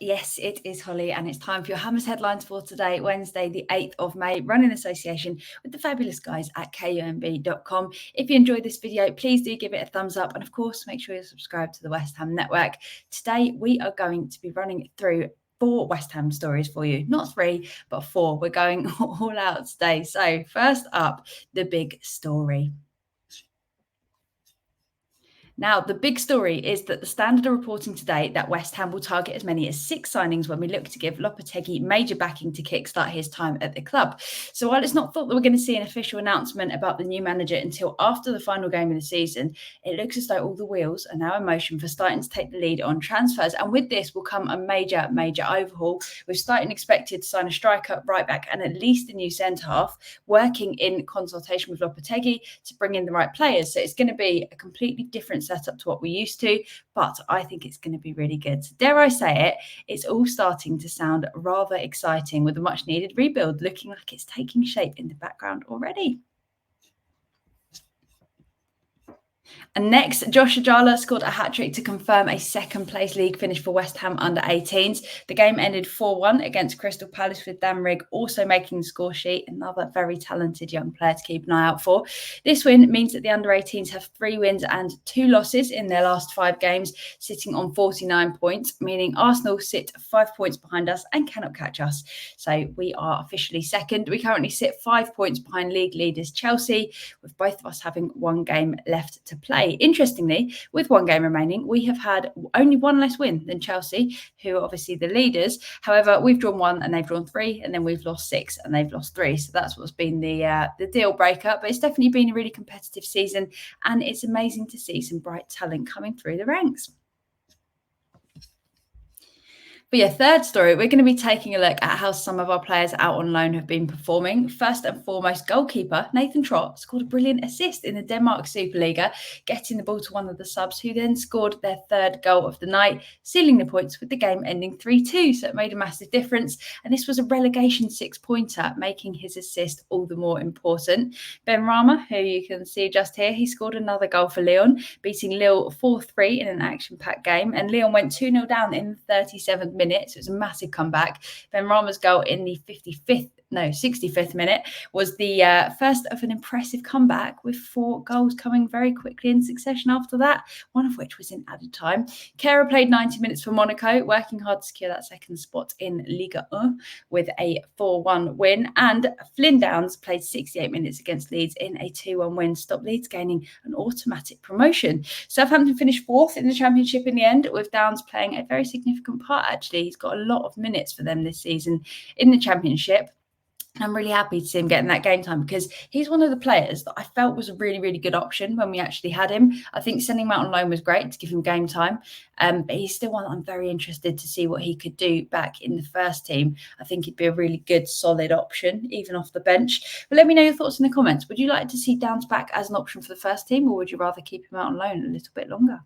Yes, it is Holly, and it's time for your Hammers headlines for today, Wednesday, the 8th of May, run in association with the fabulous guys at kumb.com. If you enjoyed this video, please do give it a thumbs up, and of course, make sure you're subscribed to the West Ham Network. Today, we are going to be running through 4 West Ham stories for you. Not 3, but 4. We're going all out today. So first up, the big story. Now, the big story is that the Standard are reporting today that West Ham will target as many as 6 signings when we look to give Lopetegui major backing to kickstart his time at the club. So while it's not thought that we're going to see an official announcement about the new manager until after the final game of the season, it looks as though all the wheels are now in motion for Steidten to take the lead on transfers. And with this will come a major overhaul, with Steidten expected to sign a striker, right back and at least a new centre-half, working in consultation with Lopetegui to bring in the right players. So it's going to be a completely different setup to what we're used to, but I think it's going to be really good. So dare I say it, it's all starting to sound rather exciting, with a much needed rebuild looking like it's taking shape in the background already. And next, Josh Ajala scored a hat-trick to confirm a second-place league finish for West Ham under-18s. The game ended 4-1 against Crystal Palace, with Dan Rigg also making the score sheet. Another very talented young player to keep an eye out for. This win means that the under-18s have 3 wins and 2 losses in their last 5 games, sitting on 49 points, meaning Arsenal sit 5 points behind us and cannot catch us. So we are officially second. We currently sit 5 points behind league leaders Chelsea, with both of us having 1 game left to play. Interestingly, with 1 game remaining, we have had only 1 less win than Chelsea, who are obviously the leaders. However, we've drawn 1 and they've drawn 3, and then we've lost 6 and they've lost 3. So that's what's been the deal breaker. But it's definitely been a really competitive season, and it's amazing to see some bright talent coming through the ranks. For your third story, we're going to be taking a look at how some of our players out on loan have been performing. First and foremost, goalkeeper Nathan Trott scored a brilliant assist in the Denmark Superliga, getting the ball to one of the subs, who then scored their 3rd goal of the night, sealing the points with the game ending 3-2. So it made a massive difference. And this was a relegation 6-pointer, making his assist all the more important. Ben Rama, who you can see just here, he scored another goal for Lyon, beating Lille 4-3 in an action-packed game. And Lyon went 2-0 down in the 37th minute, so it was a massive comeback. Ben Rama's goal in the 65th minute was the first of an impressive comeback, with 4 goals coming very quickly in succession after that, one of which was in added time. Kehrer played 90 minutes for Monaco, working hard to secure that 2nd spot in Liga 1 with a 4-1 win. And Flynn Downs played 68 minutes against Leeds in a 2-1 win, stopped Leeds gaining an automatic promotion. Southampton finished 4th in the Championship in the end, with Downs playing a very significant part. Actually, he's got a lot of minutes for them this season in the Championship. I'm really happy to see him getting that game time, because he's one of the players that I felt was a really, really good option when we actually had him. I think sending him out on loan was great to give him game time, but he's still one that I'm very interested to see what he could do back in the first team. I think he'd be a really good, solid option, even off the bench. But let me know your thoughts in the comments. Would you like to see Downs back as an option for the first team, or would you rather keep him out on loan a little bit longer?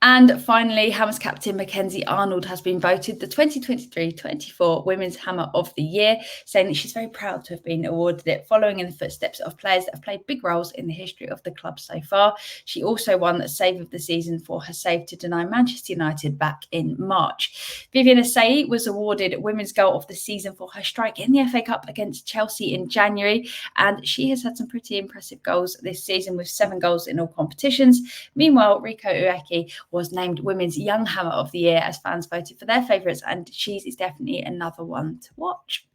And finally, Hammers captain Mackenzie Arnold has been voted the 2023-24 Women's Hammer of the Year, saying that she's very proud to have been awarded it, following in the footsteps of players that have played big roles in the history of the club so far. She also won the Save of the Season for her save to deny Manchester United back in March. Vivian Assayi was awarded Women's Goal of the Season for her strike in the FA Cup against Chelsea in January, and she has had some pretty impressive goals this season, with 7 goals in all competitions. Meanwhile, Riko Ueki was named Women's Young Hammer of the Year, as fans voted for their favourites, and she is definitely another one to watch.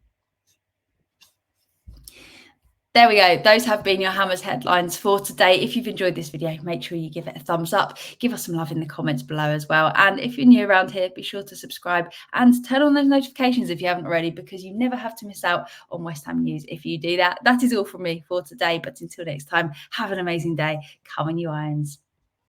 There we go. Those have been your Hammers headlines for today. If you've enjoyed this video, make sure you give it a thumbs up. Give us some love in the comments below as well. And if you're new around here, be sure to subscribe and turn on those notifications if you haven't already, because you never have to miss out on West Ham news if you do that. That is all from me for today. But until next time, have an amazing day. Come on, you Irons.